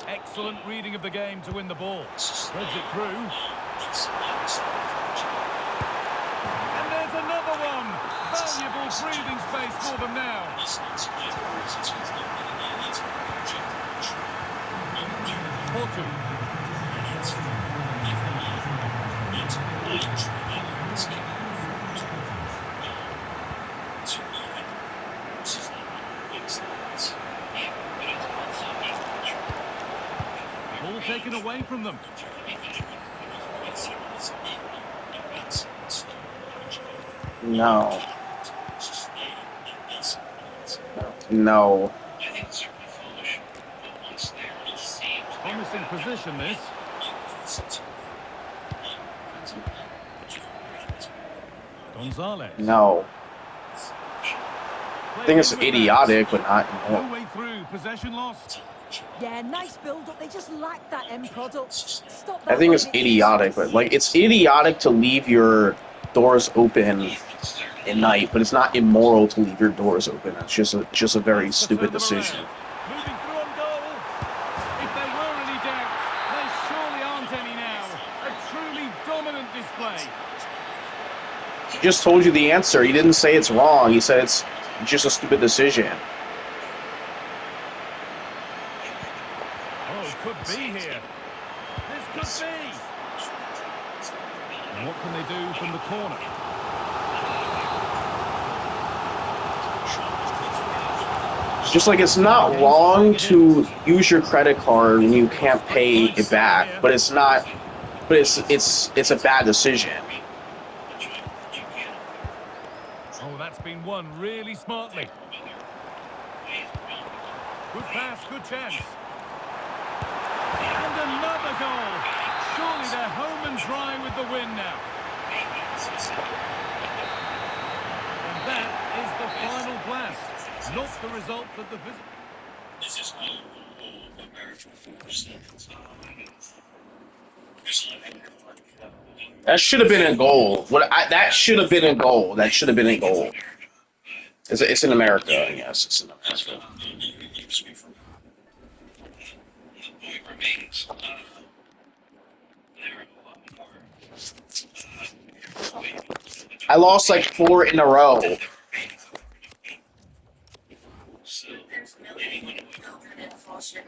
Excellent reading of the game to win the ball. Threads it through. And there's another one. Valuable breathing space for them now. Porto. Ball taken away from them. No. No. Promising position, this. Gonzalez. No. I think it's idiotic, but not No more. way through. Possession lost. Yeah, nice build-up. They just lack that end product. Stop I that think it's when idiotic, but like it's idiotic to leave your doors open at night, but it's not immoral to leave your doors open. It's just a very Has to stupid turn them decision. around. Moving through on goal. If there were any doubts, there surely aren't any now. A truly dominant display. He just told you the answer. He didn't say it's wrong. He said it's just a stupid decision. Oh, could be here. This could be. And what can they do from the corner? Just like it's not wrong to use your credit card when you can't pay it back, but it's not. But it's a bad decision. Oh, that's been won really smartly. Good pass, good chance. And another goal. Surely they're home and dry with the win now. And that is the final blast. Not the result that the visit. That should have been a goal. That should have been a goal. That should have been a goal. It's in America, yes. It's in America. I lost like 4 in a row.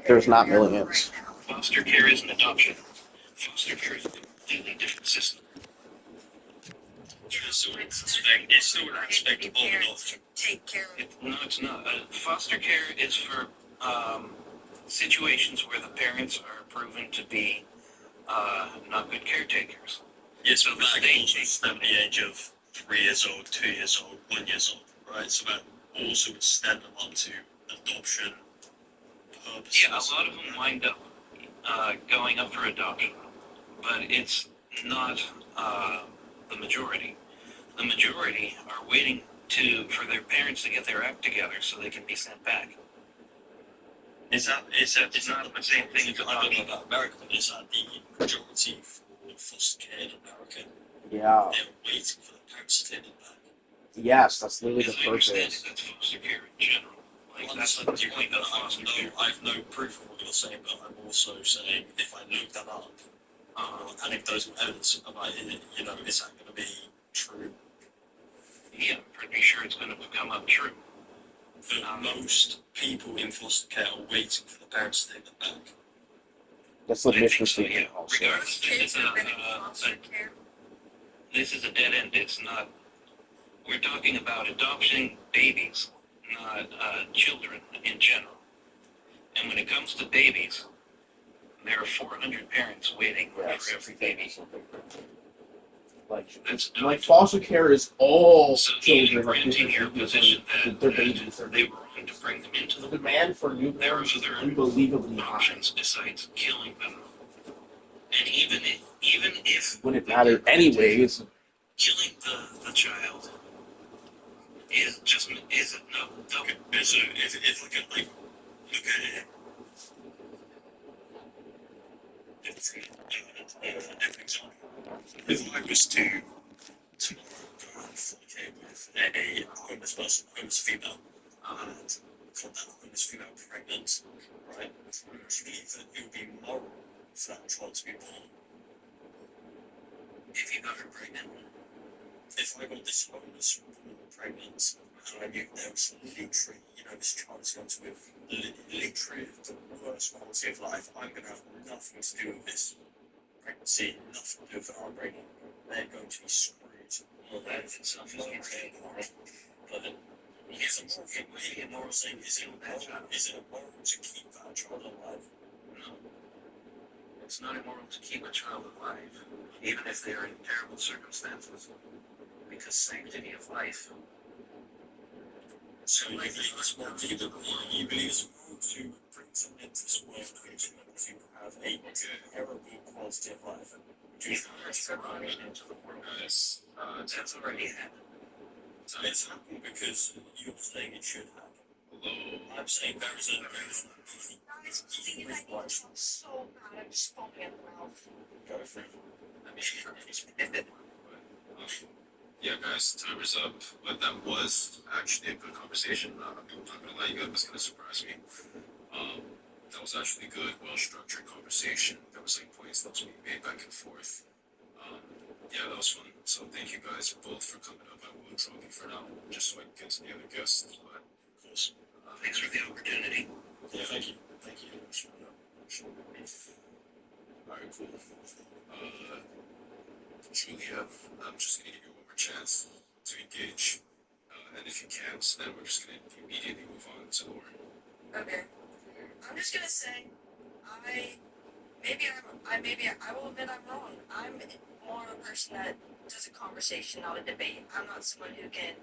There's not millions. Foster care is an adoption. Foster care is a completely different system. It's still respectable enough. Take care of No, it's not. Foster care is for situations where the parents are proven to be not good caretakers. Yes, but that goes from the age of 3 years old, 2 years old, 1 year old, right? So that also would stand them up to adoption purposes. Yeah, a lot of them wind up going up for adoption, but it's not the majority. The majority are waiting for their parents to get their act together so they can be sent back. It's not the same thing as I don't know about America, but is that the majority for foster care in America? Yeah. They're waiting for the parents to take them back. Yes, that's literally the As I understand purpose. it, that's foster care in general. Like, Well, that's the point of foster care. I have no proof of what you're saying, but I'm also saying if I look that up, and if those evidence about it, is that going to be true? Yeah, I'm pretty sure it's going to come up true. That most people in foster care are waiting for the parents to take them back. That's the I mission think so, yeah. statement also. Regardless, kids that have been in foster care. this is a dead end. It's not. We're talking about adopting babies, not children in general. And when it comes to babies, there are 400 parents waiting Yes. for every baby. That's Like foster care is all So children even are granting your position that their babies. they were wrong to bring them into The the demand for new there are parents is other unbelievably high. options besides killing them. And even if Wouldn't matter anyways. killing the child isn't no. Okay, so if look at it. If I was to tomorrow go and fornicate with a homeless person, homeless female, and got that homeless female pregnant, right? Do you believe that it would be moral for that child to be born? If you got her pregnant, If I got this homeless woman pregnant and I knew there was literally, this child is going to live literally the worst quality of life, I'm going to have nothing to do with this pregnancy, nothing to do with her upbringing. They're going to be screwed. well, that in itself is already moral. But then, is it a moral thing? Is it immoral to keep that child alive? No. It's not immoral to keep a child alive, even if they are in terrible circumstances, because sanctity of life. So you believe it's moral to bring something into this world which is meant to have a terrible quality of life? It's brought into the world. Yes. That's already happened. So it's happened because you're saying it should happen. Although I'm saying there is a Guys, thinking that you talk so bad, I'm just foaming at the mouth. go through. I mean, Yeah, guys, time is up. But that was actually a good conversation. I'm not gonna lie, you guys was gonna surprise me. That was actually a good, well-structured conversation. There was like points that was being made back and forth. Yeah, that was fun. So thank you guys both for coming up. I will drop you for now, just so I can get to the other guests. But Of course. thanks for the opportunity. Yeah, thank you. Thank you. alright, cool. Julia, I'm just gonna give you one more chance to engage. And if you can't, then we're just gonna immediately move on to Lauren. Okay. I'm just gonna say, I will admit I'm wrong. I'm more of a person that does a conversation, not a debate. I'm not someone who can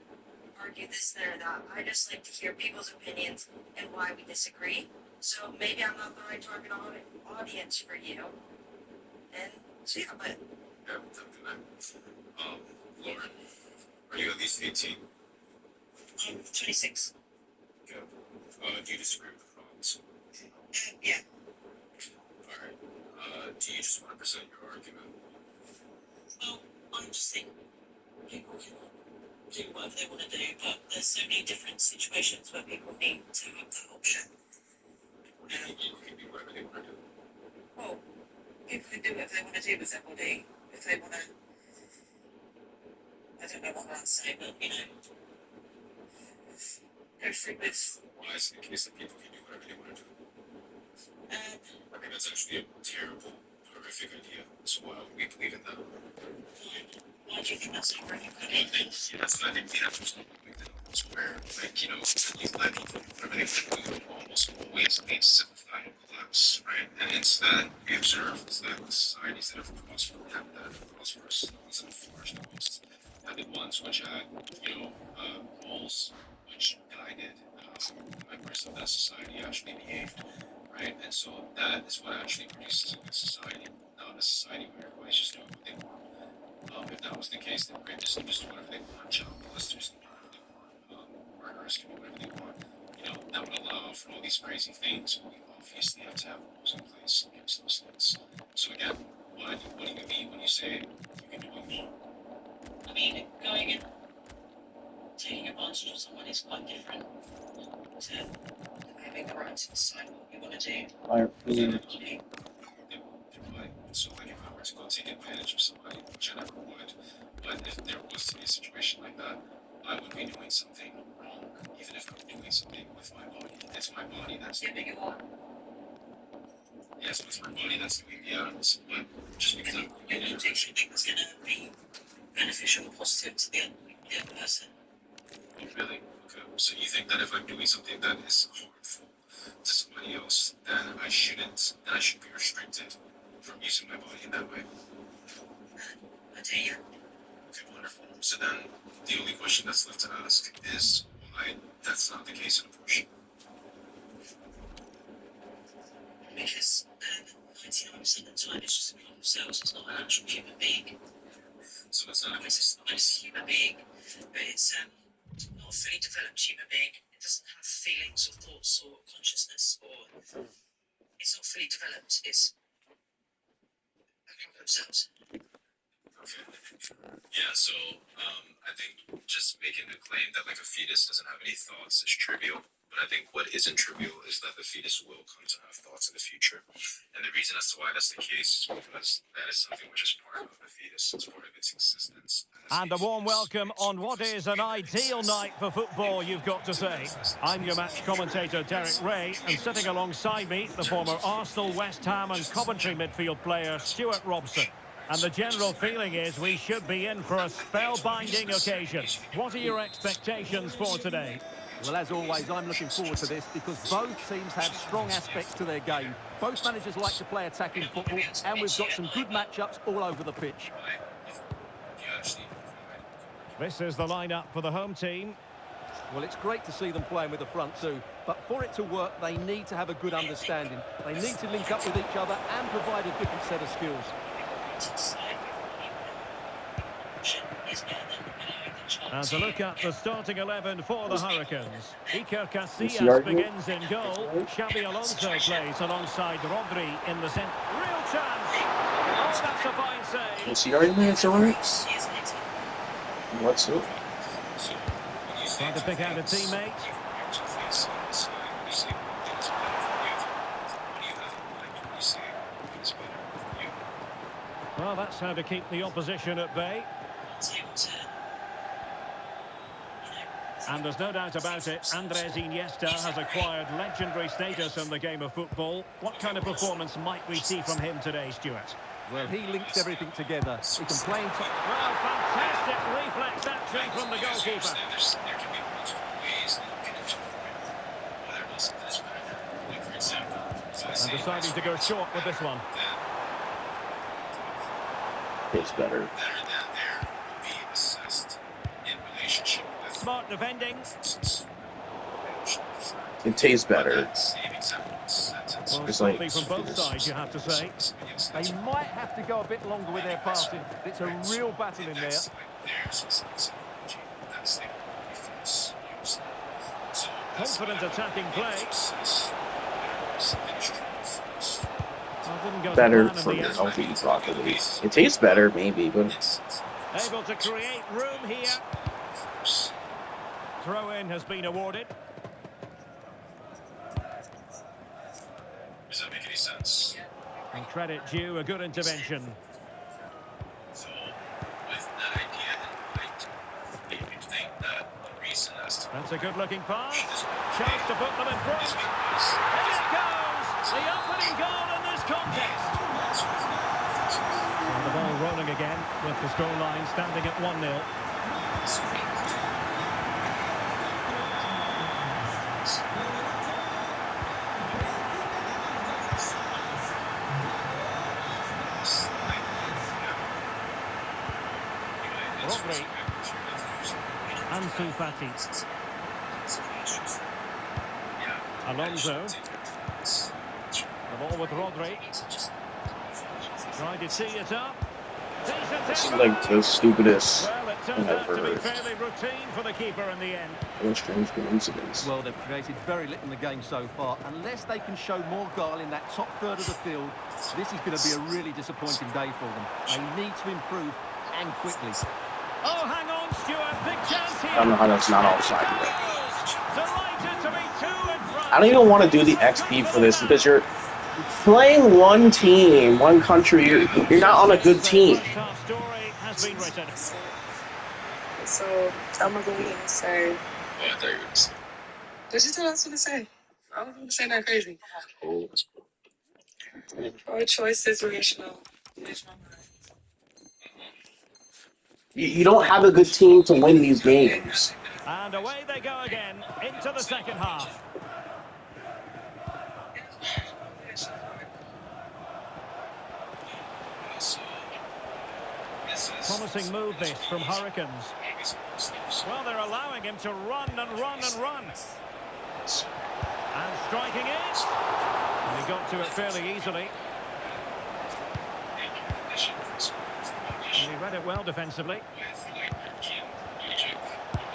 argue this, that, or that. I just like to hear people's opinions and why we disagree. So maybe I'm not the right target audience for you. And so yeah, but Yeah, definitely not. Lauren, are you at least 18? I'm 26. Good. Do you disagree with the comments? Yeah. Alright. Do you just want to present your argument? Well, I just think people can do whatever they want to do, but there's so many different situations where people need to have that option. Or do you think people can do whatever they want to do? Well, people can do whatever they want to do with their body if they want to. I don't know what I'd say, but go through with. Why is it the case that people can do whatever they want to do? Um, I think that's actually a terrible, horrific idea. So why would we believe in that? why do you think that's not really I think, I think we have to stop believing that where, like, you let people do whatever they want to do almost always leads to societal collapse, right? And it's that we observe is that the societies that have prospered have prosperous, the ones that have flourished the most, are the ones which had, goals which guided the members of that society actually behaved, right? And so that is what actually produces a good society, not a society where everybody's just doing what they want. If that was the case, then rapists can just do whatever they want, child molesters can do whatever they want, murderers can do whatever they want. That would allow for all these crazy things, but we obviously have to have rules in place against those things. So again, what do you mean when you say you can do what you want? I mean, going and taking advantage of someone is quite different to having the right to decide what you want to do. So like if I were to go take advantage of somebody, which I never would, but if there was to be a situation like that, I would be doing something wrong, even if I'm doing something with my body. It's my body that's Yeah, but you are. yes, it's my body that's doing the acts, but just because I'm You're going to do something that's going to be beneficial or positive to the other person. really okay. So you think that if I'm doing something that is harmful to somebody else, then I should be restricted from using my body in that way? I do, yeah. Okay, wonderful. So then the only question that's left to ask is why that's not the case in abortion. Because 99% of the time it's just a part of themselves, it's not an actual human being. So it's not a It's not a human being, but it's not a fully developed human being. It doesn't have feelings or thoughts or consciousness, or it's not fully developed. It's a part of themselves. okay. Yeah, so I think just making the claim that like a fetus doesn't have any thoughts is trivial. But I think what isn't trivial is that the fetus will come to have thoughts in the future. And the reason as to why that's the case is because that is something which is part of the fetus. It's part of its existence. And a warm welcome on what is an ideal night for football, you've got to say. I'm your match commentator, Derek Ray, and sitting alongside me, the former Arsenal, West Ham and Coventry midfield player, Stuart Robson. And the general feeling is we should be in for a spellbinding occasion. What are your expectations for today? Well, as always, I'm looking forward to this because both teams have strong aspects to their game. Both managers like to play attacking football, and we've got some good matchups all over the pitch. This is the lineup for the home team. Well, it's great to see them playing with the front two, but for it to work, they need to have a good understanding. They need to link up with each other and provide a different set of skills. And a look at the starting 11 for the Hurricanes. Iker Casillas begins in goal. Xabi Alonso plays alongside Rodri in the centre. Real chance! Oh, that's a fine save. Is he arguing it's alright? What's up? Trying to pick out a teammate. Well, that's how to keep the opposition at bay. And there's no doubt about it, Andres Iniesta has acquired legendary status in the game of football. What kind of performance might we see from him today, Stuart? Well, he links everything together. He can play in top. Well, fantastic reflex action from the goalkeeper. And deciding to go short with this one. It's better. Smart defending. It tastes better. Well, It's sloppy like- from both sides, you have to say. They might have to go a bit longer with their passing. It's a real battle in there. Confident attacking play. Well, didn't go to Better plan in for the the end. healthy properly. It tastes better, maybe, but Able to create room here. Throw-in has been awarded. Does that make any sense? And credit due, a good intervention. So, with that idea in mind, make me think that the reason as to That's a good-looking pass. Chance to put them in front. is because And it goes! The opening goal in this contest. And the ball rolling again with the scoreline standing at 1-0. Rodri. Ansu Fati. Alonso. The ball with Rodri. Trying to tee it up. this is like the stupidest Well, it thing turned I've out ever to be heard. fairly routine for the keeper in the end. What strange coincidence. Well, they've created very little in the game so far. Unless they can show more guile in that top third of the field, this is going to be a really disappointing day for them. They need to improve, and quickly. Oh, hang on, Stuart. Big chance here. I don't know how that's not offside yet. Delighted to be two in front. I don't even want to do the XP for this because you're playing one team, one country. You're not on a good team. First half story has been written. So I'm gonna go ahead and say, Oh, I thought you were going to say, did you tell us what to say? I was gonna say that crazy. oh, that's cool. Our choice is rational. You don't have a good team to win these games. And away they go again into the second half. So, this is Promising move this from Hurricanes. Well, they're allowing him to run and run and run. And striking it. And he got to it fairly easily. And he read it well defensively.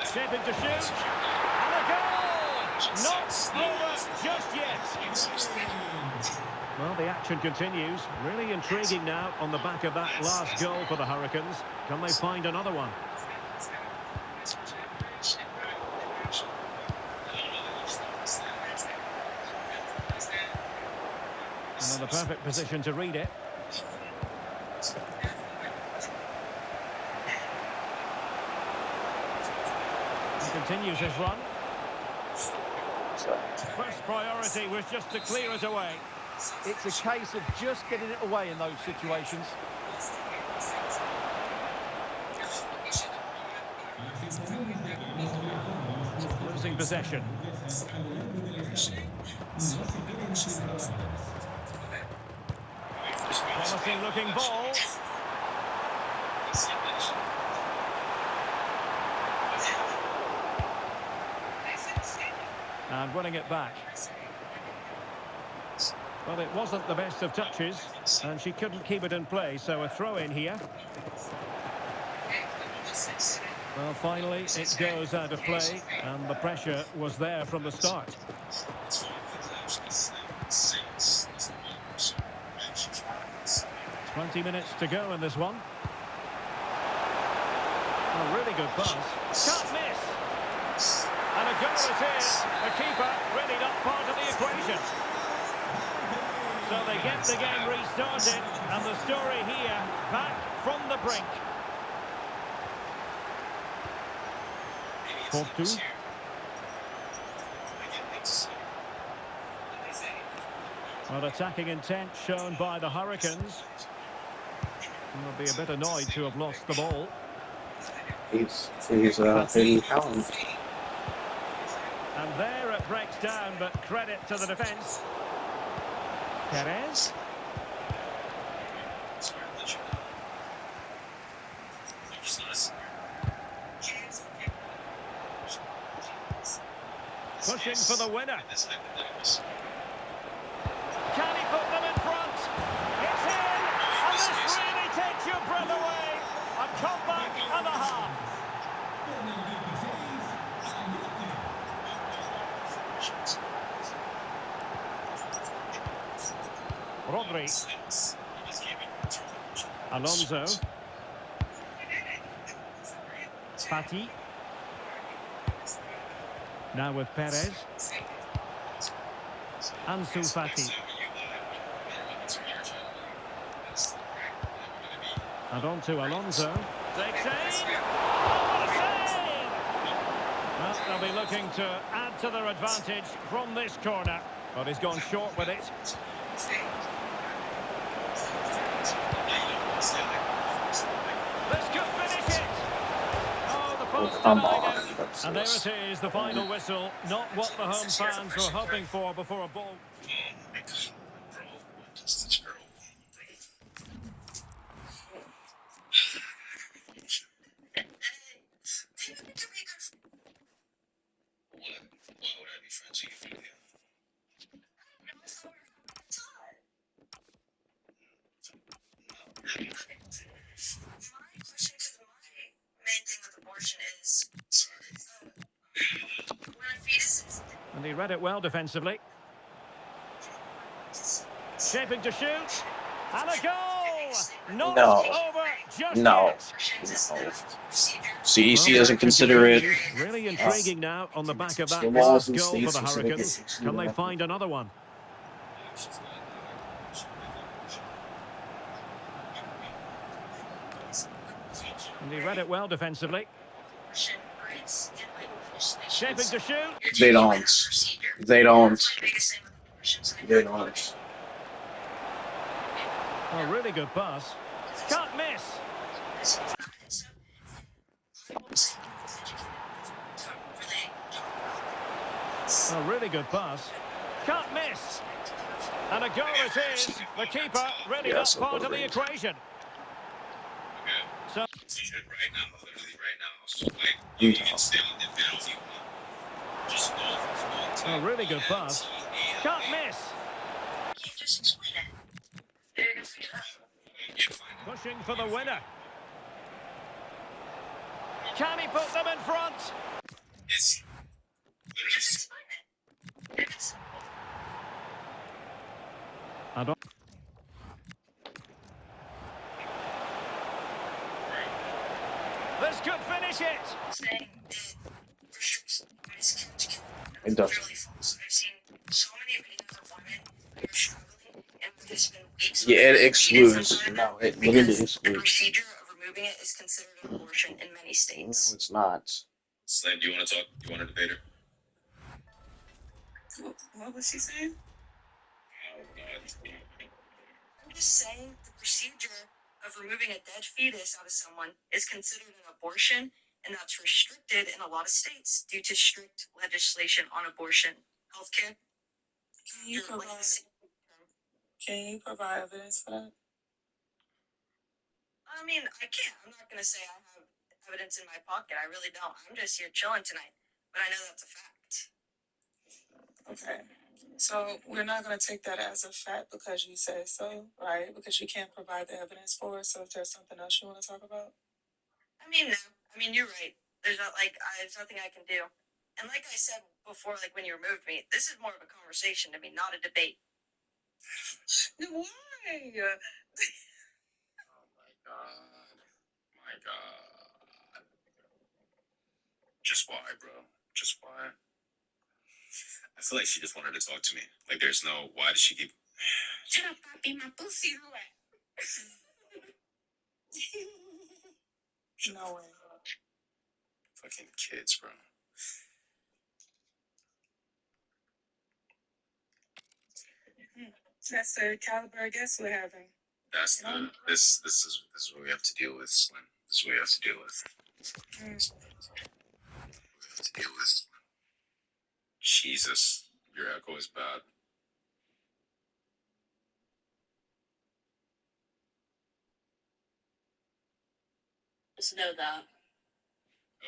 Shaping to shoot. And a goal! Not over just yet. Well, the action continues. Really intriguing now on the back of that last goal for the Hurricanes. Can they find another one? the perfect position to read it. He continues his run. First priority was just to clear it away. It's a case of just getting it away in those situations. Losing possession. Promising looking ball. And winning it back. Well, it wasn't the best of touches, and she couldn't keep it in play, so a throw in here. Well, finally, it goes out of play, and the pressure was there from the start. 20 minutes to go in this one. A really good pass. Can't miss. And a goal it is. The keeper really not part of the equation. So they get the game restarted, and the story here, back from the brink. Porto. Well, attacking intent shown by the Hurricanes. They'll be a bit annoyed to have lost the ball. He's Eddie Allen. And there it breaks down, but credit to the defence. Perez. Pushing for the winner. Can he put them in front? It's in! And this really takes your breath away. A comeback and a half. Rodri. Alonso. Fati. Now with Perez. Ansu Fati. And on to Alonso. Takes aim. Oh, what a save! Well, they'll be looking to add to their advantage from this corner. But he's gone short with it. This could finish it. Oh, the post come denied on. it. And there it is, the final whistle. Not what the home fans were hoping for before a ball. And he read it well defensively. Shaping to shoot. And a goal! Not over just yet. CEC doesn't consider it. Really intriguing now on the back of that the last laws and goal for the states Hurricanes. Can they find another one? And he read it well defensively. Shaping to shoot. They don't. They don't. They don't. A really good pass. Can't miss. A really good pass. Can't miss. And a goal it is. The keeper really not part of the equation. So Right now, literally right now. So, like, you can stay on the field. Just go. a really good pass. Can't miss. Pushing for the winner. Can he put them in front? It's And on. This could finish it. It does. I've seen so many videos of women who are struggling and to spend weeks. Yeah, it with excludes. fetus inside No, them it literally because the excludes. procedure of removing it is considered an abortion in many No, states. it's not. Slam, do you want to talk? You want to debate her? What was she saying? Oh, God. I'm just saying the procedure of removing a dead fetus out of someone is considered an abortion, and that's restricted in a lot of states due to strict legislation on abortion. Healthcare. Can you provide evidence for that? I mean, I can't. I'm not gonna say I have evidence in my pocket. I really don't. I'm just here chilling tonight, but I know that's a fact. Okay. So we're not going to take that as a fact because you say so, right? Because you can't provide the evidence for it. So if there's something else you want to talk about? I mean, no. I mean, you're right. There's not there's nothing I can do. And like I said before, like when you removed me, this is more of a conversation to me, not a debate. Why? Oh, my God. My God. Just why, bro? Just why? I feel like she just wanted to talk to me. Like, there's no, why does she keep... Shut up, Poppy. My pussy wet. No way. Fucking kids, bro. That's the caliber of guests we're having. That's the, this is what we have to deal with, Slim. This is what we have to deal with. We have to deal with. Jesus, your echo is bad. Just know that.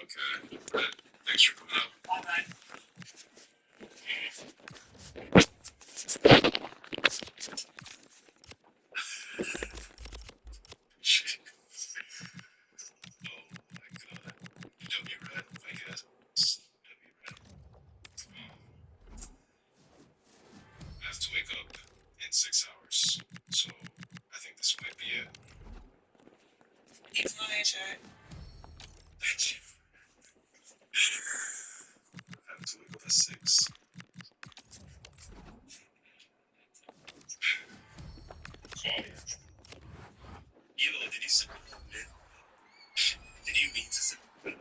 Okay, but thanks for coming up. All right. Oh my God. W red, I guess. W red. I have to wake up in 6 hours, so I think this might be it. Keep flying, chat. Thank you. I have to wake up at 6. Yo, did you send me? Did you mean to send me? I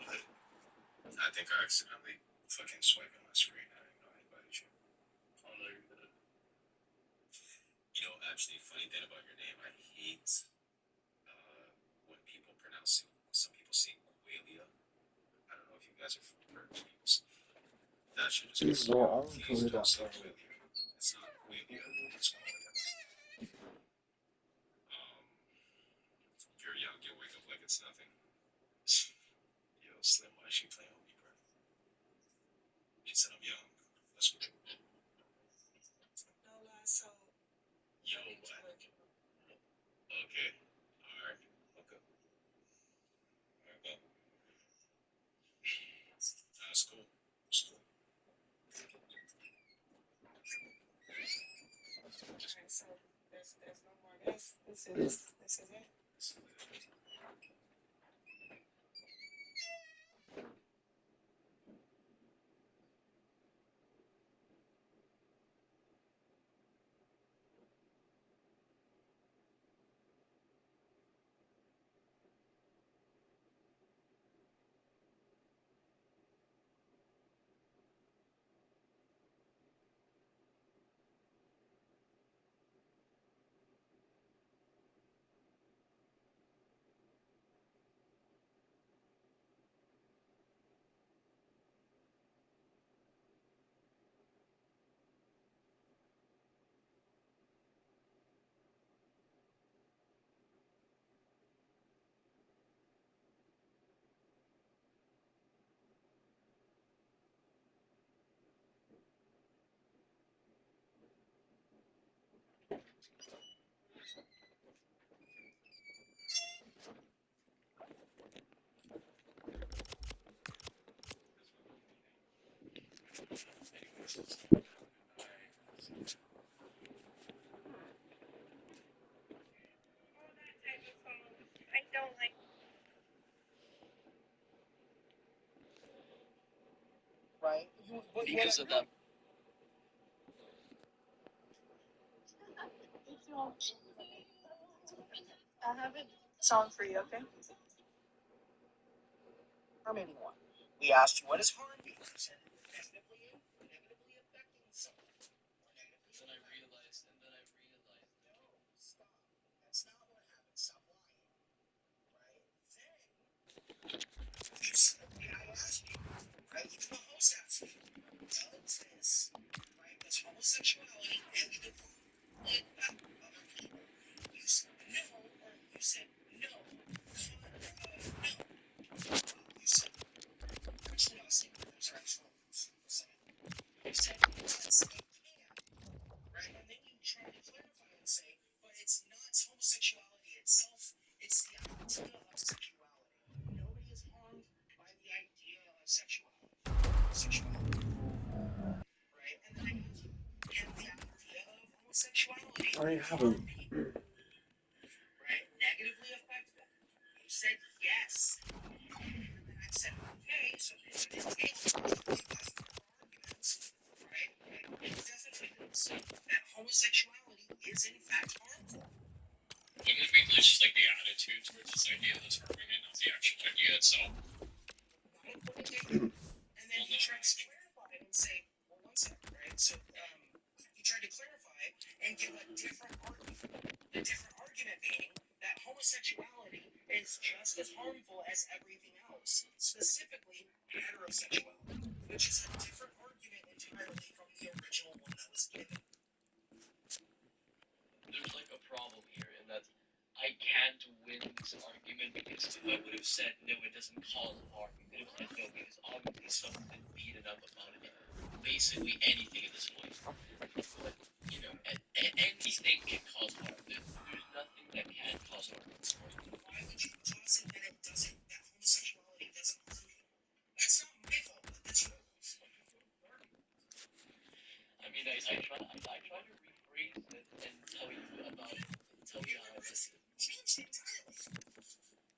think I accidentally fucking swiped on my screen. I didn't know I invited you. Oh, no, you didn't. You know, actually, funny thing about your name, I hate when people pronounce it. Some people say Qualia. I don't know if you guys have heard people say that. Should just be please don't say Qualia. It's not Qualia. It's Qualia. You're young. You wake up like it's nothing. Yo, Slim, why is she playing with me, bro? She said I'm young. That's what. No lie, so. Yo, what? Okay. Alright. Okay. Alright, well. That's cool. That's cool. Alright, so there's no more guests. This is it. Right? Because of them. I have a song for you, okay? Or maybe one. We asked you, what is harm being? You said negatively affecting someone. Or negatively. Then I realized, No, stop. That's not what happened. Stop lying. Right? Then, I asked you, right? Even the host asked me, does this, right? Does homosexuality negatively impact other people? You said no, or you said no. No. You said, actually, I'll say there's actually you said yes, it can, right? And then you try to clarify and say, but it's not homosexuality itself, it's the idea of sexuality. Nobody is harmed by the idea of sexuality. Right? And then I asked you, can the idea of homosexuality harm people? Right? Negatively affect them? You said yes. And then I said, okay, so then that entails arguments, right? It definitely means that homosexuality is in fact harmful. Wouldn't it be just like the attitude towards this idea that's harming it, not the actual idea itself? And then he tried to clarify it and say, well, one second, right? So he tried to clarify and give a different argument. The different argument being that homosexuality is just as harmful as everything else, specifically heterosexuality, which is a different argument entirely from the original one that was given. There's like a problem here in that I can't win this argument because if I would have said no, it doesn't cause harm. You could have said no because obviously someone's been beaten up about it. Basically anything at this point. But, you know, anything can cause harm. There's nothing that can cause harm at this point. Why would you posit that it doesn't, that homosexuality doesn't harm you? That's not my fault, that's yours. I mean, I try to rephrase it and tell you how it is. Changed it entirely.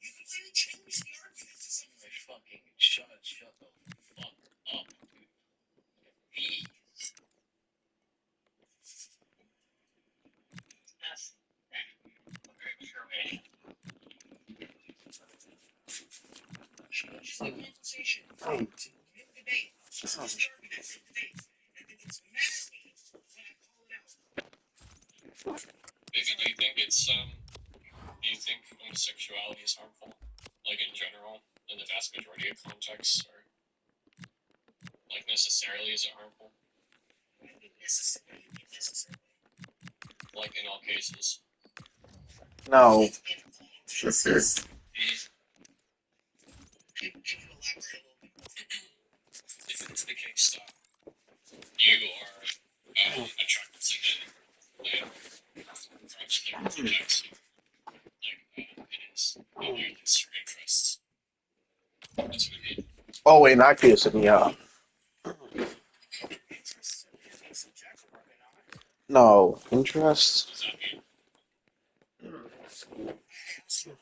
You completely changed the argument to something. Fucking shut the fuck up, dude. Please. That's okay, sure, man. Change the conversation. Hey. Debate. Change the argument. Debate. And then it's mad at me when I call it out. Maybe do you think homosexuality is harmful? Like in general, in the vast majority of contexts, or like necessarily is it harmful? Necessarily. Like in all cases. No. If it's the case that you are attracted to men, perhaps like projects, like it is in your interests. That's what I mean. Oh, in that case, yeah. No. Interest? What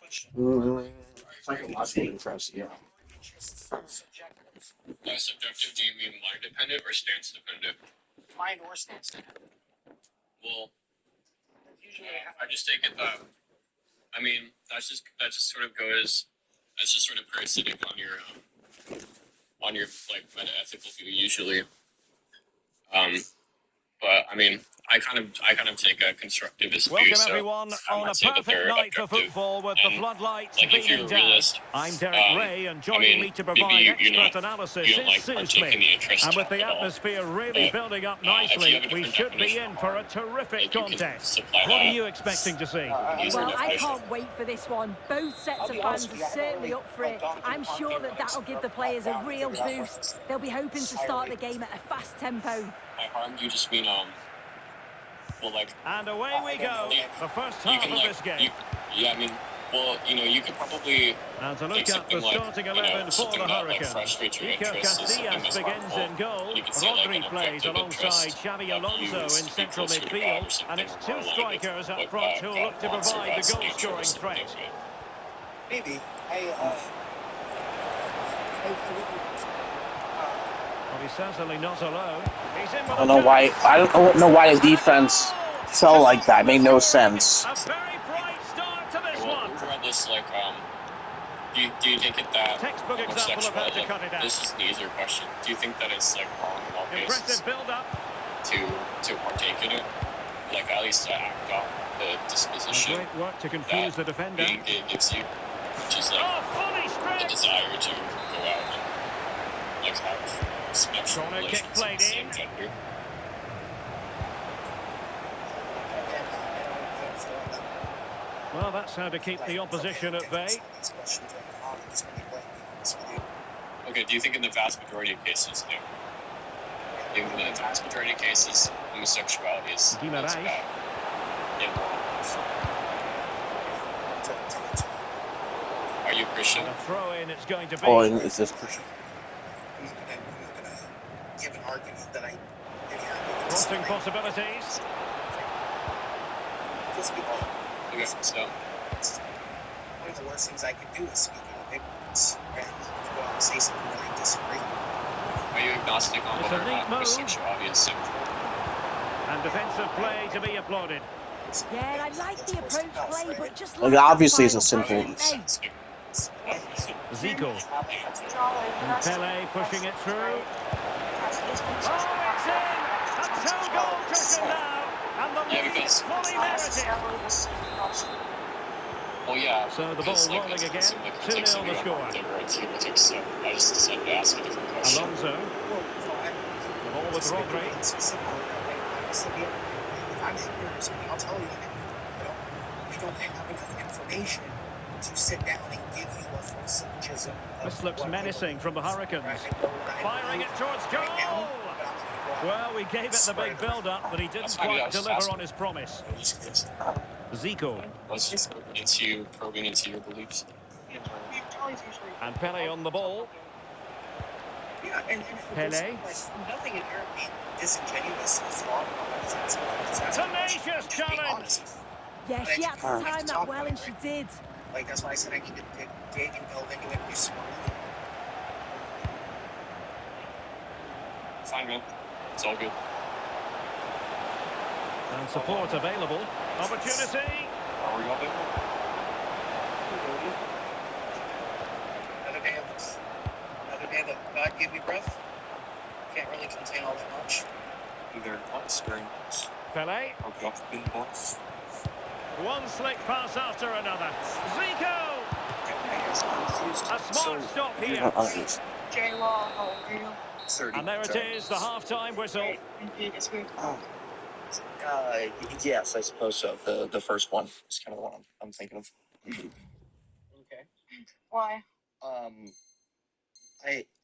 does that mean? Psychological interest, yeah. By subjective, do you mean mind dependent or stance dependent? Mind or stance dependent. Well, I just take it that. I mean, that just sort of goes. That's just sort of parasitic on your like meta-ethical view usually. But I mean, I kind of take a constructivist view. Welcome So everyone I on might a say that perfect they're night for objective. football with the floodlights Like if you're beaming a down. realist, I'm Derek Ray, and joining me to provide expert analysis you don't is like Sue partake in Smith. the interest And with the at all. atmosphere really building up if you nicely, have a we different should be definition in for a terrific you can contest. supply What are that. you expecting to see? Well, I can't wait for this one. Both sets of fans are certainly up for it. I'm sure that that'll give the players a real boost. They'll be hoping to start the game at a fast tempo. By harm, you just mean well, like. And away we go. The first You half can of like this game. I mean, well, you could probably. And to like look at the something like, starting 11 for something the that, like, Hurricanes. frustrates your Iker interest is something Casillas that's begins harmful. in goal. You could say, like, Rodri an plays objective alongside interest Xavi of Alonso you is in to be central closer to God or midfield. something, And it's or two more aligned strikers with up front who will look to God's or provide the God's nature or goal-scoring something, threat. right? Maybe. Well, he's certainly not alone. He's in I don't know why. I don't know why the defense felt like that. It made no sense. A very bright start to this Well, one. regardless, like, do you take it that Textbook example of how to cut it out. this is the easier question. Do you think that it's like wrong in all cases Impressive build-up. to partake in it? Like at least to act on the disposition Great work to confuse the defender. being gay gives you, which is like Oh, funny a stretch. desire to go out and like have sexual Corner kick relations with played the same in. gender. Well, that's how to keep the opposition at bay. Okay, do you think in the vast majority of cases, in the vast majority of cases, homosexuality is Guimaraes. bad? Immoral. Are you Christian? And a throw-in it's going to be. Oh, and is this Christian? I'm not gonna give an argument that I Crossing possibilities. just because Okay, so one of the worst things I could do is speak out of ignorance and go out and say something that I disagree. are you agnostic on It's whether a or neat not move. homosexuality is sinful? And defensive play to be applauded. Yeah, I like the approach play, but just Like, lack obviously the it's a final simple- pass, didn't Zico. And Pele pushing it through. Oh, it's in! A two-goal cushion now. And the Yeah, lead because- fully merited. Well, yeah. So the because, ball rolling it again. seemed like 2-0 critics of the you score. on their rights here, so I just decided to ask a different question. Alonso. The ball with Rodri. It's simple that way. Honestly, if I'm ignorant or something, I'll tell you that we don't have enough information to sit down and give you a full syllogism. of This looks what I menacing from the Hurricanes. know what I Firing believe it towards goal. right now, but I'm not gonna go out Well, we gave it the big build-up, but he didn't That's fine, I quite was just deliver asking. on his promise. and Zico. was into probing into your beliefs. And Pele on the ball. Yeah, and Pele. like, nothing inherently disingenuous or flawed about what he's asking. He's asking Tenacious questions, being challenge. honest. Yeah, she had to time that well, and she did. Like, that's why I said I need to dig and delve into it and do some more reading. Fine, man. It's all good. And support available. Opportunity. Are we all there? Another day that God gave me breath. Can't really contain all that much. Very nice, very nice. Pele. Our God's been blessed. One slick pass after another. Zico. A smart stop here. J Law, how old are you? 30. And there it is, the half-time whistle. It's weird. Yes, I suppose so. The first one is kind of the one I'm thinking of. Okay. Why?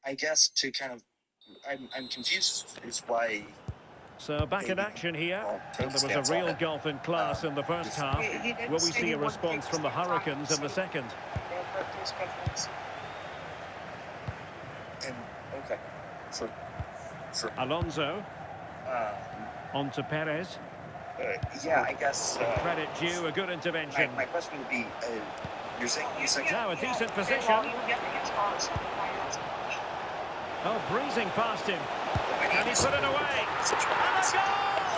I guess to kind of, I'm confused is why. So back in action here. And there was a real gulf in class in the first half. He did Will we say see he a wanted response to from the take time Hurricanes in the to second? prep his preference. And okay, sure. Alonso. On to Perez. Yeah, I guess. Credit due, a good intervention. My question would be, you're saying Now a decent position. Well, you get against Forest. Oh, breezing past him. Can he put it away? And a goal!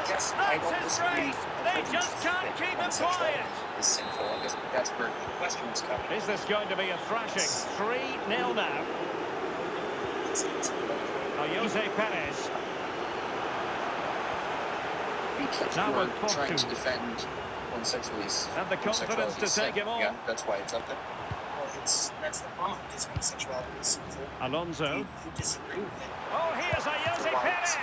That's his race. They just can't keep him quiet. Is sinful. I guess that's where the question was coming. Is this going to be a thrashing? 3-0 now. Jose Perez. Now with trying to Portu. defend homosexualities. And the confidence to take him on. Yeah, that's why it's up there. Well, that's the problem. Is homosexuality is sinful. Alonso. You disagree with it. Oh, here's a Jose Perez.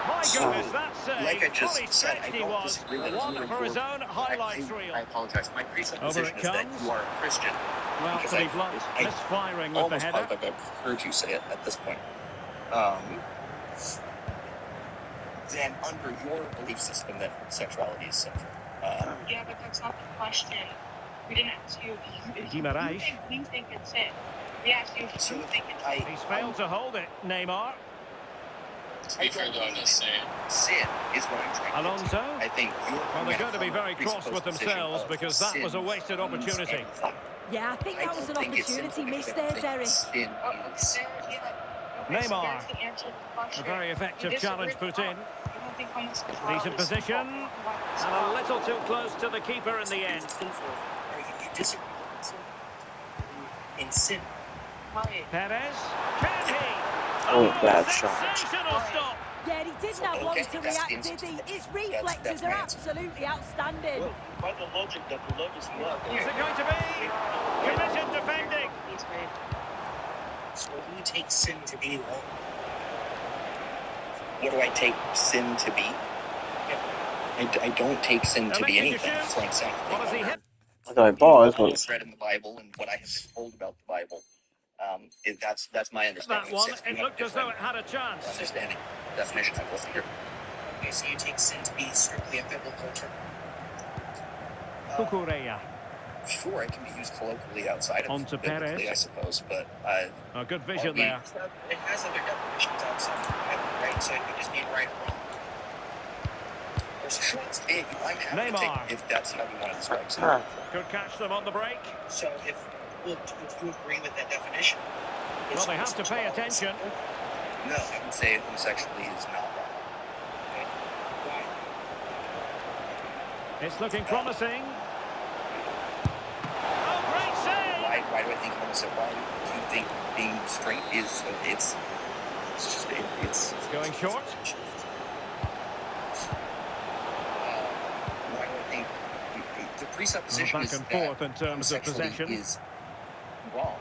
My goodness, that save. Like I just Fully said, stretched I he don't was. disagree with One for his own highlights reel. I apologize. My presupposition Over it is that comes. you are a Christian. Well, because to be blunt, I misfiring with the almost header. like I've heard you say it at this point. Then under your belief system that sexuality is sinful. Yeah, but that's not the question. We didn't ask you. Guimaraes. We think it's sin. We asked you if you think it's sin. He's failed to hold it, Neymar. To be fair, though, I'm just saying, sin is what I'm trying Alonso. to do. I think you're Well, they're going to be very cross with themselves because that was a wasted opportunity. Yeah, I think that was an opportunity missed there, Derek. Sin is Neymar. That's the answer to the question. A very effective You disagree challenge put with in. that. think homosexuality Decent is position. sinful. And a little too close to the keeper in the end. You disagree with sin in sin. Right. Perez. Can he? Oh, bad shot. Sensational stop. Yeah, he didn't have long to react, did he? His reflexes are absolutely outstanding. Well, by the logic that the love is love. Is it going to be? Committed defending. So who takes sin to be then? What do I take sin to be? I don't take sin to be anything. It's like saying What does he hit? Look at my ball. That's what what. I've read in the Bible and what I have been told about the Bible. That's my understanding. That one, it looked as though it had a chance. Understanding definition I wasn't here. Okay, so you take sin to be strictly a biblical term. Cucurella. Sure, it can be used colloquially outside of On to biblically, Perez. I suppose, but A good vision there. It has other definitions outside of the Bible, right? So it could just mean right or wrong. sure, I'm happy to Neymar. take if that's how we want to describe sin. Could catch them on the break. So if you agree with that definition, Well, they have to pay attention. No, I would say homosexuality is not wrong. Okay. Why? It's looking promising. Oh, great save! Why do I think homosexuality? Why do you think being straight is? It's just it's. It's going short. Why do I think the presupposition Back is and that forth in terms of homosexuality possession. is wrong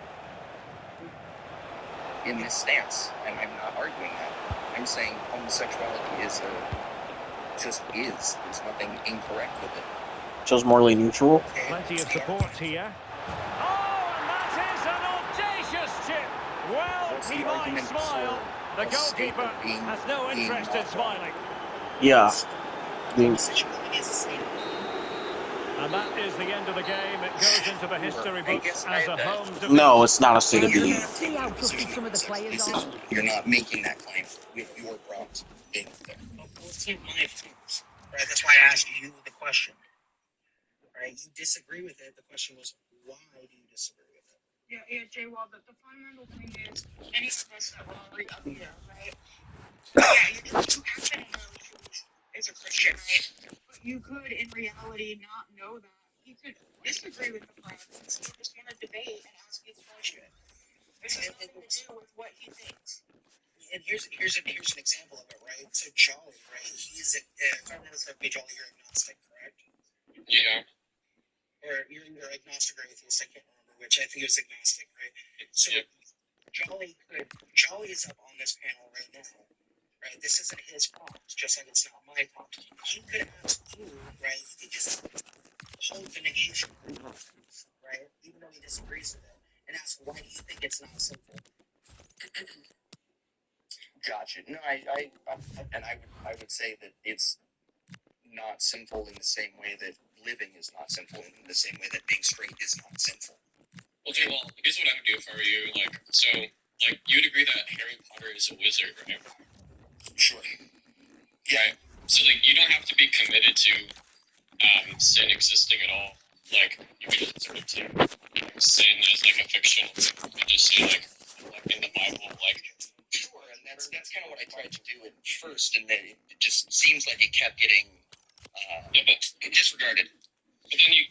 in this stance, and I'm not arguing that. I'm saying homosexuality is just is. There's nothing incorrect with it. Just morally neutral. Plenty of support here. Oh, and that is an audacious chip. Well, What's he the might argument smile. for The a statement goalkeeper being has no interest in not wrong? smiling. Yeah. Being, Homosexuality is a sin. And that is the end of the game. It goes into the history books as a home defeat. no, it's not a state of being. See how gutted some of the players are. You're not making that claim with your prompt being there. Well, let's take my terms, right? That's why I asked you the question. Right? You disagree with it. The question was, why do you disagree with it? Yeah, Jay. Well, the fundamental thing is any of us that will agree up here, right? Yeah, you have an relationship as a Christian, right? But you could, in reality, not know that. You could disagree with the premise and still just want to debate and ask his question. This has nothing to do with what he thinks. And here's an example of it, right? So Jolly, right? He's if I remember correctly, Jolly, you're agnostic, correct? Yeah. Or you're agnostic or atheist, I can't remember which. I think it was agnostic, right? So Jolly is up on this panel right now, right? This isn't his prompt, just like it's not my prompt. He could ask you, right? He could just hold the negation, right? Even though he disagrees with it, and ask why do you think it's not simple? Gotcha. No, I would say that it's not sinful in the same way that living is not sinful, in the same way that being straight is not sinful. Well, Jay, here's what I would do if I were you. You would agree that Harry Potter is a wizard, right? Sure. Right. So, you don't have to be committed to sin existing at all. You could sort of take sin as, a fictional thing. You could just say, in the Bible, Sure, and that's kind of what I tried to do at first, and then it just seems like it kept getting disregarded. But then you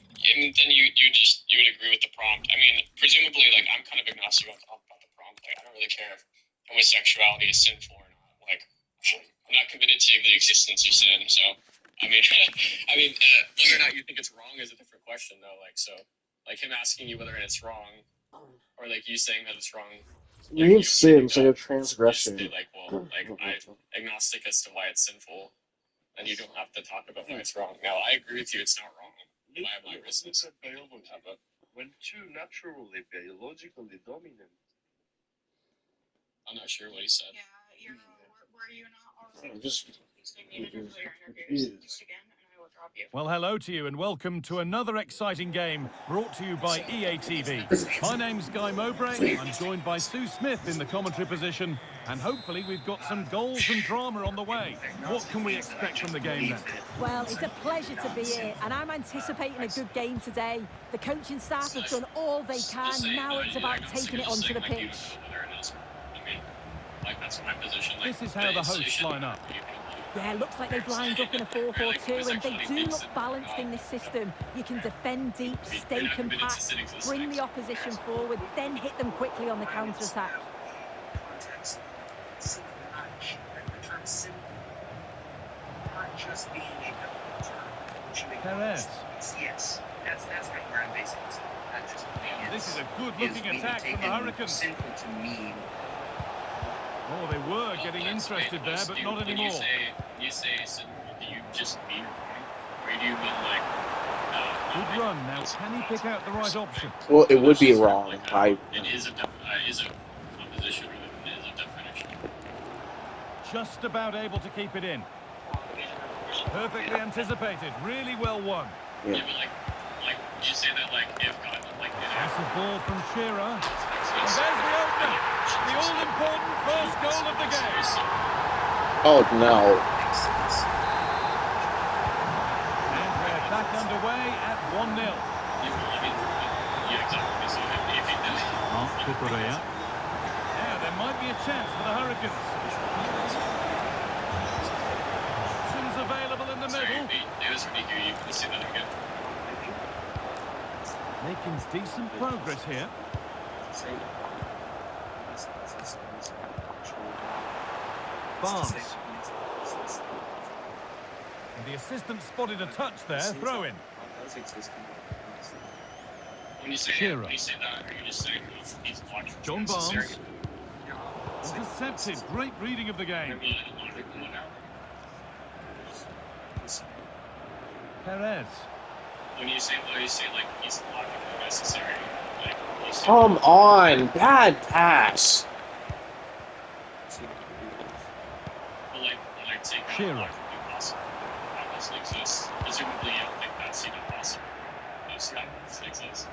would agree with the prompt. I mean, presumably, I'm kind of agnostic about the prompt. I don't really care if homosexuality is sinful or not. I'm not committed to the existence of sin. So, I mean, whether or not you think it's wrong is a different question, though. Him asking you whether it's wrong, or you saying that it's wrong. Being sin is like a transgression. I'm agnostic as to why it's sinful, and you don't have to talk about why it's wrong. Now, I agree with you; it's not wrong. I have my reasons. When two naturally, biologically dominant. I'm not sure what he said. Yeah, were you not already? Just. You need an earlier interview. Do it again, and I will drop you. Well, hello to you and welcome to another exciting game brought to you by EA TV. My name's Guy Mowbray. I'm joined by Sue Smith in the commentary position, and hopefully we've got some goals and drama on the way. What can we expect from the game then? Well, it's a pleasure to be here, and I'm anticipating a good game today. The coaching staff have done all they can. Now it's about taking it onto the pitch. That's my position. This is how the hosts line up. Yeah, looks like they've lined up in a 4-4-2, and they do look balanced in this system. You can defend deep, stay compact, bring the opposition forward, then hit them quickly on the counter-attack. Perez. Yes, that's kind of where I'm basing this. Not just This is a good-looking attack from the Hurricanes. Simple to me. Oh, they were getting interested there, but not anymore. When you say simple, do you just mean wrong? Or do you mean like... Good run. Now, can he pick out the right option? Well, it would be wrong. It is a composition, or it is a definition. Just about able to keep it in. Perfectly anticipated. Really well won. Yeah. Yeah, but like, you say that like if God, like... That's a ball from Shearer. And there's the opener. The all-important first goal of the game. Oh no. And we're back underway at 1-0. Yeah, exactly. So if he does... Mark Cucurella. Yeah, there might be a chance for the Hurricanes. Options available in the middle. It was really good. You can see that again. Making decent progress here. Barnes. And the assistant spotted a touch there. Throw in. When you say Shearer. that, are you just saying he's blocking? John Barnes. Intercepted. Great reading of the game. Perez. When you say like he's blocking the necessary, like you say, Come on. Bad pass. but like when I take Shearer. blocking the possible, obviously exists. Presumably, you don't think that's even possible. Those things exist.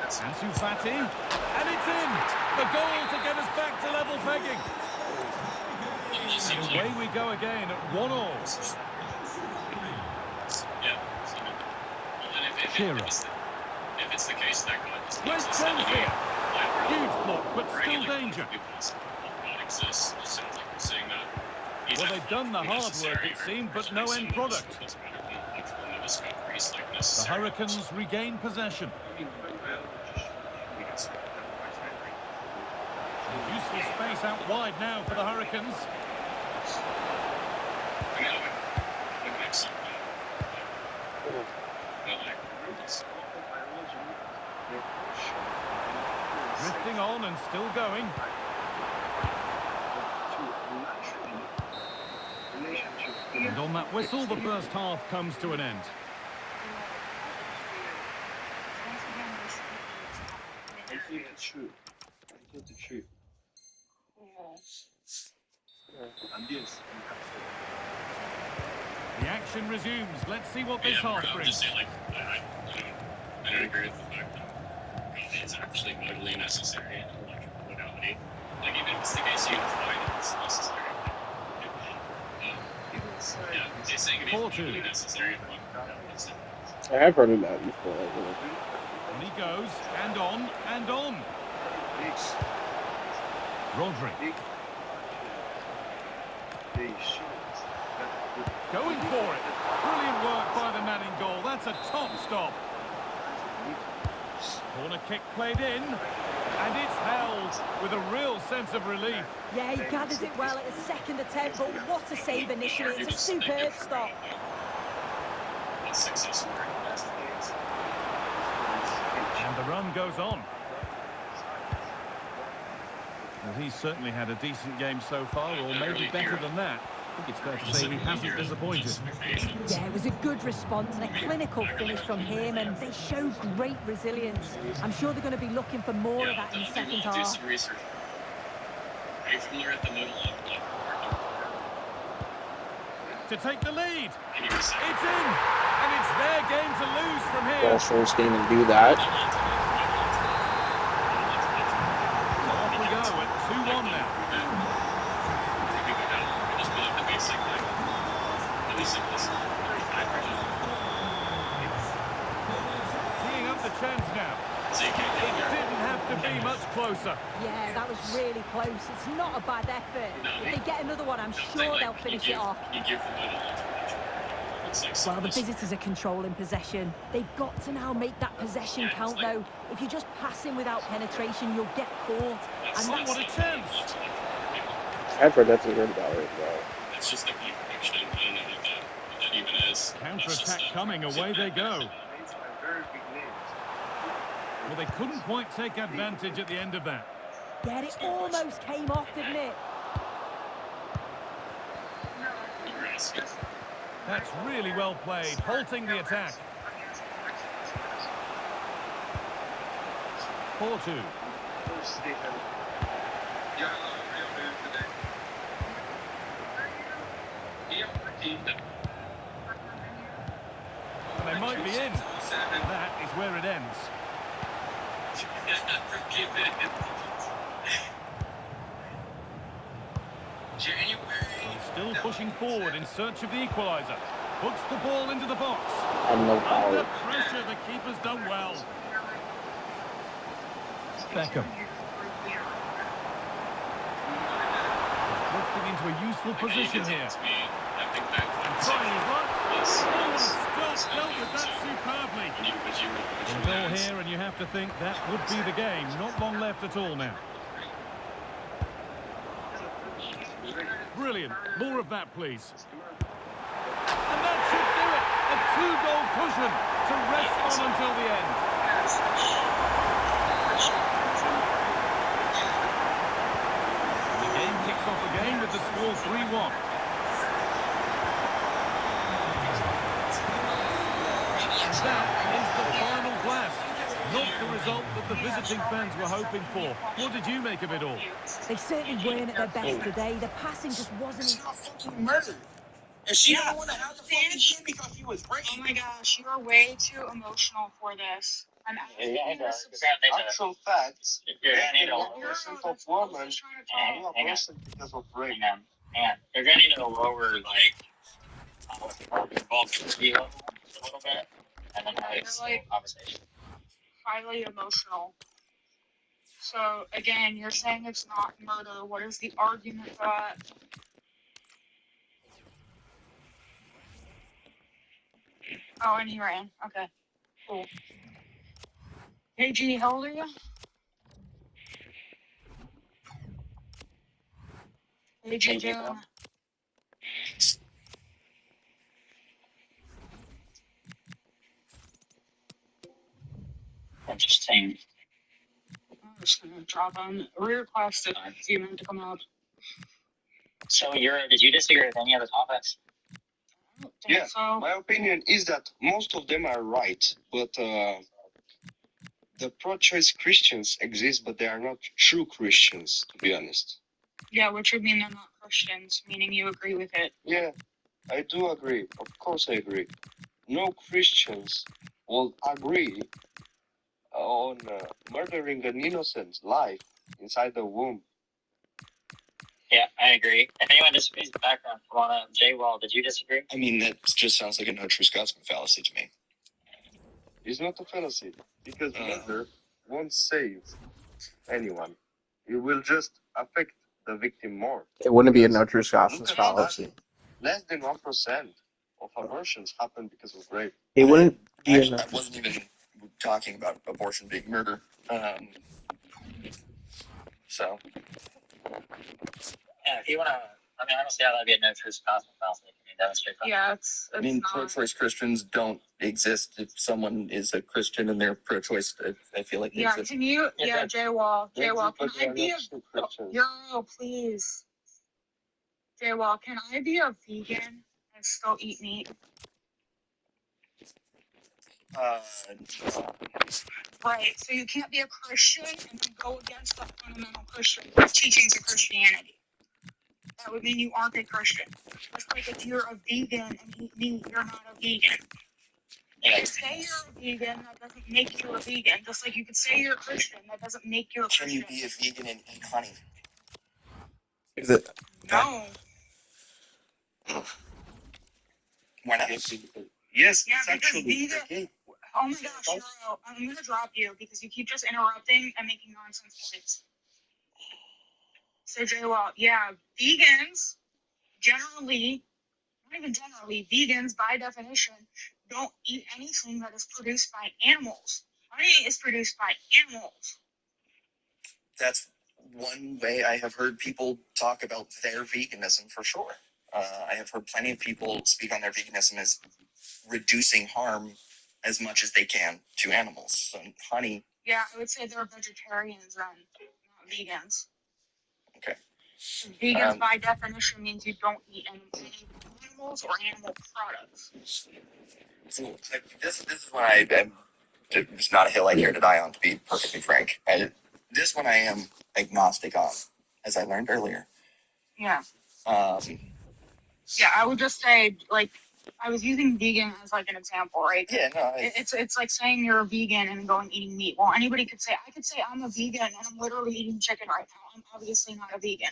Ansu Fati. And it's in. The goal to get us back to level pegging. And away we go again at 1-1. Yeah. So, well, then if Shearer. If it's the case that God just Great keeps us chance in here. the Huge block, but still danger. God exists. It sounds like we're saying that. He's Well, they've done the hard work, necessary it or seemed, but no end product. The Hurricanes regain possession. Useful space out wide now for the Hurricanes. Drifting on and still going. And on that whistle, the first half comes to an end. The action resumes. Let's see what this half brings. Just say, like, I don't agree with the fact that it's actually modally necessary in like modality. Like even if it's the case unified, it's necessary. Yeah, it's saying it is modally necessary in one modality. I have heard of that before. And he goes, and on, and on. Rodri. Going for it. Brilliant work by the man in goal. That's a top stop. Corner kick played in. And it's held with a real sense of relief. Yeah, he gathers it well at his second attempt, but what a save initially. It's a superb stop. It's successful. And the run goes on. Well, he's certainly had a decent game so far, or maybe better than that. I think it's fair to say he hasn't disappointed. Yeah, it was a good response and a clinical finish from him, and they show great resilience. I'm sure they're going to be looking for more of that in the second half. Do some research. Are you familiar at the middle of To take the lead. It's in, and it's their game to lose from here. Ball first game and do that. So off we go at 2-1 now. Teeing up the chance now. It didn't have to be be much closer. Yeah, that was really close. It's not a bad effort. If they get another one, I'm sure they'll finish it off. Well, the visitors are controlling possession. They've got to now make that possession count, though. If you're just passing without penetration, you'll get caught. And Oh, what a chance! I forgot to hear about it, bro. It's just like prediction. I don't know what that even is. Counter-attack coming, away they go. Well, they couldn't quite take advantage at the end of that. yeah, it almost came off, didn't it? That's really well played, halting the attack. 4-2. And they might be in. That is where it ends. Still pushing forward in search of the equaliser. Puts the ball into the box. And no power. Under pressure, the keeper's done well. Beckham. Drifting into a useful position here. And trying his luck. Oh, still dealt with that superbly. A goal here, and you have to think that would be the game. Not long left at all now. Brilliant. More of that, please. And that should do it. A 2-goal cushion to rest on until the end. The game kicks off again with the score 3-1. And that is the final blast. Not the result that the visiting fans were hoping for. What did you make of it all? They certainly weren't at their best today. The passing just wasn't... Murdered. And she don't want to have the fucking shit because she was raped. Oh my gosh, you are way too emotional for this. I'm Actual facts. Simple woman, a person because of rape. And you're going to need to lower, like, vulnerability level a little bit, and then have a simple conversation. highly emotional. So again, you're saying it's not murder. What is the argument for that? Oh, and he ran. Okay, cool. Hey G, how old are you? Hey G, Jalen. I'm just saying. I'm just gonna drop on requested for you to come up. So did you disagree with any of the topics? Yeah, my opinion is that most of them are right, but the pro-choice Christians exist, but they are not true Christians, to be honest. Yeah, which would mean they're not Christians, meaning you agree with it. Yeah, I do agree. Of course I agree. No Christians will agree on murdering an innocent life inside the womb. Yeah, I agree. If anyone disagrees with the background, come on up. Jay Wall, did you disagree? I mean, that just sounds like a no true Scotsman fallacy to me. It's not a fallacy, because murder won't save anyone. It will just affect the victim more. It wouldn't be a no true Scotsman's fallacy. Less than 1% of abortions happen because of rape. It wouldn't be a Actually, I wasn't even talking about abortion being murder. So. Yeah, if you want to, I mean, I don't see how that'd be a no true Scotsman fallacy. Can you demonstrate that? Yeah, it's I mean, not. pro-choice Christians don't exist. If someone is a Christian and they're pro-choice, I feel like they Yeah, exist. can you? Yeah, Jay Wall. Jay Wall, can But I they are be not a? true Christians. Yo, please. Jay Wall, can I be a vegan and still eat meat? Right. So you can't be a Christian and then go against the fundamental Christian teachings of Christianity. That would mean you aren't a Christian. Just like if you're a vegan and eat meat, you're not a vegan. You can say you're a vegan, that doesn't make you a vegan. Just like you could say you're a Christian, that doesn't make you a Can Christian. you be a vegan and eat honey? Is it? No. Why not? Yes, Yeah, it's because actually vegan. okay. Oh my gosh, Euro, I'm gonna drop you because you keep just interrupting and making nonsense points. So J-Law, yeah, vegans generally, not even generally, vegans by definition don't eat anything that is produced by animals. Honey is produced by animals. That's one way I have heard people talk about their veganism for sure. I have heard plenty of people speak on their veganism as reducing harm as much as they can to animals. So honey. Yeah, I would say they're vegetarians then, not vegans. Okay. Vegans by definition means you don't eat any animals or animal products. So this is when it's not a hill I care to die on, to be perfectly frank. This one I am agnostic on, as I learned earlier. Yeah. Yeah, I would just say, like, I was using vegan as like an example, right? Yeah, no. It's like saying you're a vegan and going eating meat. Well, I could say I'm a vegan and I'm literally eating chicken right now. I'm obviously not a vegan,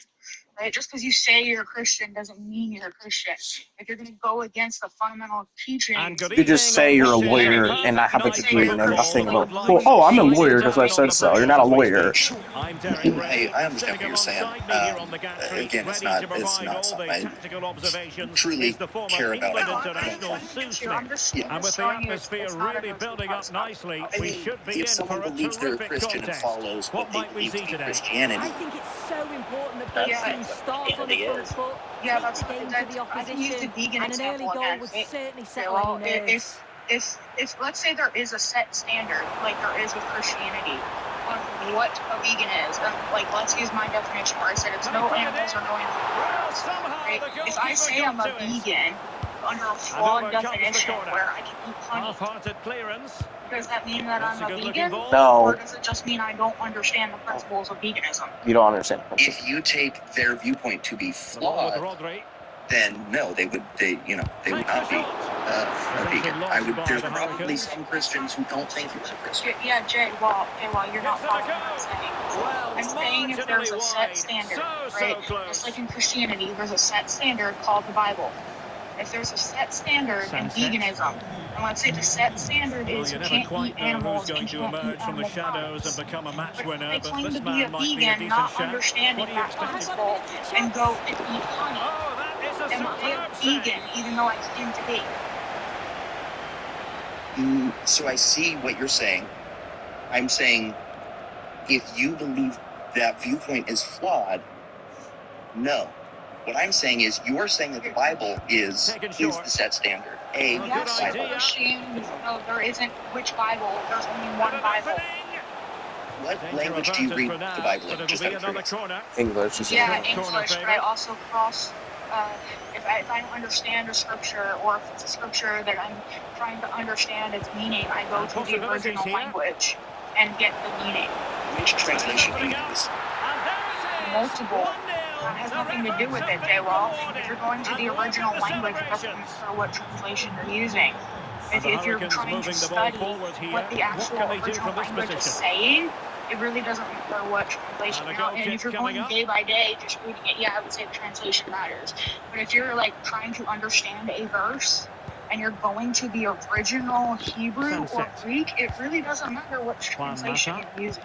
right? Just because you say you're a Christian doesn't mean you're a Christian. If you're going to go against the fundamental teachings, You just say you're a lawyer and not have a degree and know nothing about. Well, oh, I'm a lawyer because I said so. You're not a lawyer. I understand what you're saying. Again, it's not something I truly care about. And with the atmosphere really building up nicely, we should be in for a terrific contest. What might we see today? I think it's so important that both teams start on the front foot, take the game to the opposition, and an early goal would certainly settle any nerves. If let's say there is a set standard, like there is with Christianity, on what a vegan is, like let's use my definition where I said it's no animals or no animal products, right? If I say I'm a vegan under a flawed definition where I can eat honey, half-hearted clearance. Does that mean that I'm a vegan? No. Or does it just mean I don't understand the principles of veganism? You don't understand. If you take their viewpoint to be flawed, then no, they would not be a vegan. There's probably some Christians who don't think you're a Christian. Yeah, Jay, well, you're not following what I'm saying. I'm saying if there's a set standard, right? Just like in Christianity, there's a set standard called the Bible. If there's a set standard in veganism, and let's say the set standard is you can't eat animals and you can't eat animal products, but they claim to be a vegan, not understanding that principle, and go and eat honey. Am I a vegan even though I claim to be? So I see what you're saying. I'm saying if you believe that viewpoint is flawed, no. What I'm saying is you're saying that the Bible is the set standard. Yes, no, there isn't which Bible. There's only one Bible. What language do you read the Bible in? Just out of curiosity. English. Yeah, English, but I also cross, if I don't understand a scripture, or if it's a scripture that I'm trying to understand its meaning, I go to the original language and get the meaning. Which translation do you use? Multiple. That has nothing to do with it, J-Law. If you're going to the original language, it doesn't matter what translation you're using. If you're trying to study what the actual original language is saying, it really doesn't matter what translation you're on. And if you're going day by day, just reading it, yeah, I would say the translation matters. But if you're like trying to understand a verse, and you're going to the original Hebrew or Greek, it really doesn't matter what translation you're using.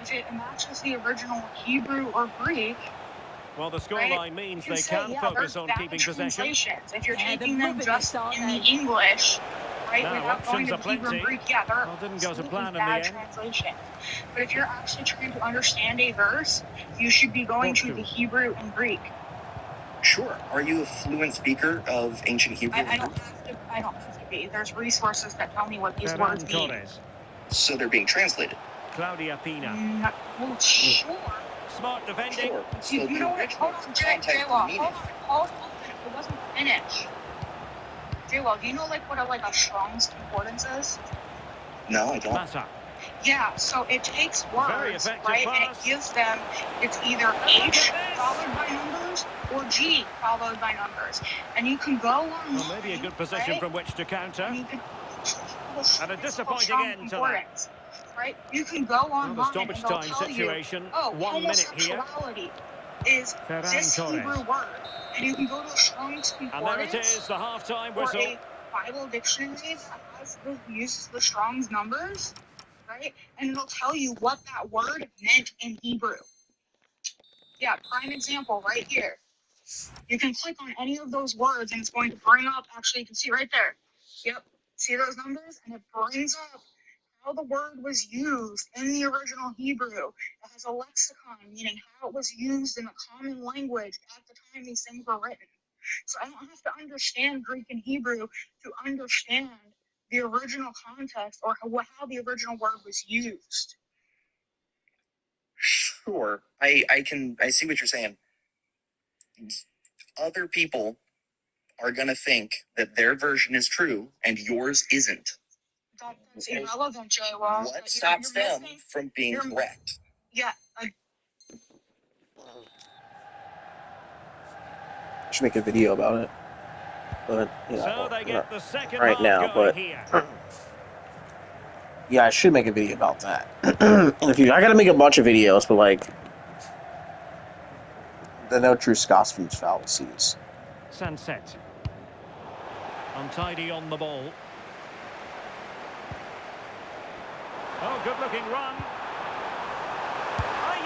If it matches the original Hebrew or Greek, well, the scoreline means they can focus on keeping possession. If you're taking them just in the English, right, without going to the Hebrew and Greek, yeah, they're didn't go to plan in the bad end. translation. But if you're actually trying to understand a verse, you should be going to the Hebrew and Greek. Sure. Are you a fluent speaker of ancient Hebrew? I don't have to be. There's resources that tell me what these words mean. So they're being translated. Claudia Pina. Well, sure. Smart defending. Sure. You know what? Hold on, J-Law. Hold on. It wasn't finished. J-Law, do you know like what a Strong's Concordance is? No, I don't. Yeah, so it takes words, right, and it gives them, it's either H followed by numbers or G followed by numbers. And you can go on. Well, maybe a good position from which to counter. And a disappointing end to that. Right? You can go online the stoppage and they'll time tell situation, you, oh, 1 minute here. homosexuality is this Hebrew word. And you can go to a Strong's Concordance. And there it is, the half-time whistle. Or a Bible dictionary that uses the Strong's numbers, right? And it'll tell you what that word meant in Hebrew. Yeah, prime example right here. You can click on any of those words and it's going to bring up, actually you can see right there. Yep, see those numbers? And it brings up how the word was used in the original Hebrew. It has a lexicon, meaning how it was used in the common language at the time these things were written. So I don't have to understand Greek and Hebrew to understand the original context or how the original word was used. Sure, I see what you're saying. Other people are gonna think that their version is true and yours isn't. That's irrelevant, Jay Wall. What stops them from being correct? Yeah, Should make a video about it, but So they get the second right half now. going But here. yeah, I should make a video about that in the future. I gotta make a bunch of videos, but like the no true Scotsman's fallacies. Sunset. Untidy on the ball. Oh, good-looking run.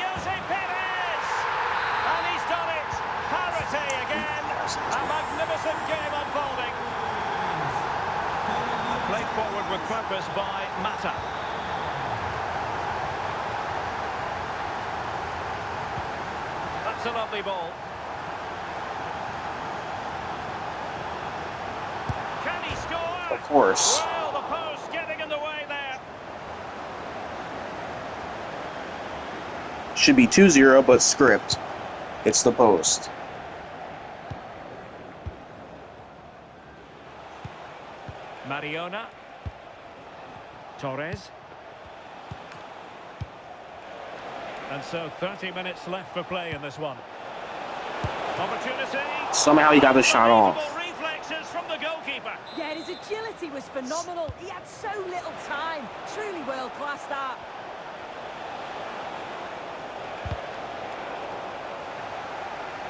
Jose Perez! And he's done it! Parity again! A magnificent game unfolding. Played forward with purpose by Mata. That's a lovely ball. Can he score? Of course. Well, the post getting in the way there. Should be 2-0, but script. It's the post. Mariona. Torres. And so 30 minutes left for play in this one. Opportunity. Somehow he got the shot off. Reflexes from the goalkeeper. Yeah, his agility was phenomenal. He had so little time. Truly world class that.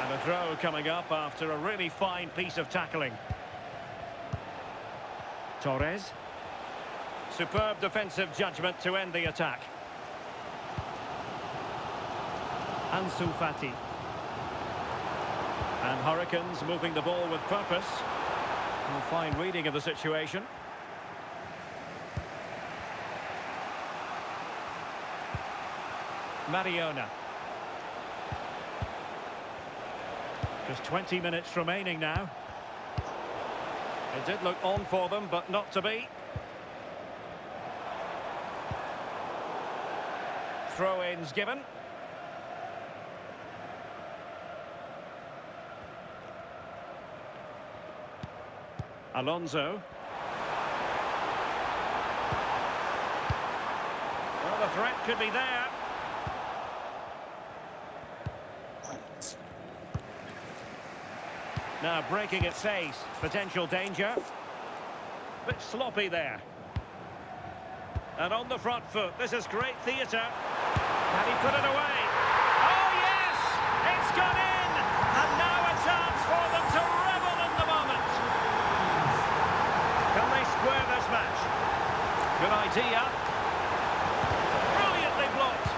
And a throw coming up after a really fine piece of tackling. Torres. Superb defensive judgment to end the attack. Ansu Fati. And Hurricanes moving the ball with purpose. A fine reading of the situation. Mariona. Just 20 minutes remaining now. It did look on for them, but not to be. Throw-ins given. Alonso. Well, the threat could be there. Now breaking at pace, potential danger. Bit sloppy there. And on the front foot, this is great theatre. Can he put it away? Oh yes! It's gone in! And now a chance for them to revel in the moment. Can they square this match? Good idea. Brilliantly blocked.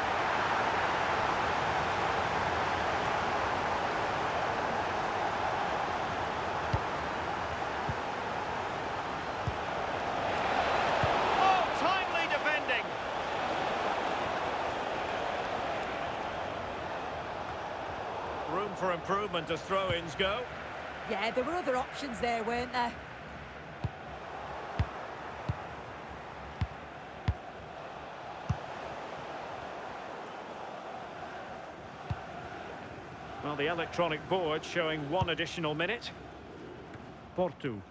Room for improvement as throw-ins go. Yeah, there were other options there, weren't there? Well, the electronic board showing one additional minute. Porto.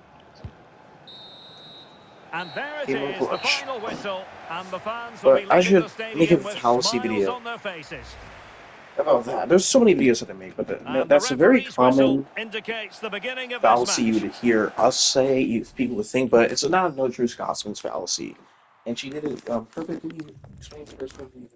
And there it is, the final whistle, and the fans will be leaving the stadium with smiles on their faces. About that, there's so many videos that I make, but that's a very common indicates the beginning of fallacy you would hear us say, people would think, but it's not a no true Scotsman's fallacy. And she did it perfectly, explained it perfectly.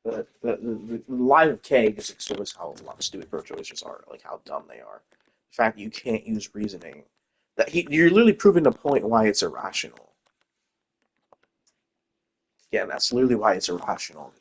But the live K just shows how stupid pro choices are, like how dumb they are. The fact that you can't use reasoning. You're literally proving the point why it's irrational. Yeah, that's literally why it's irrational.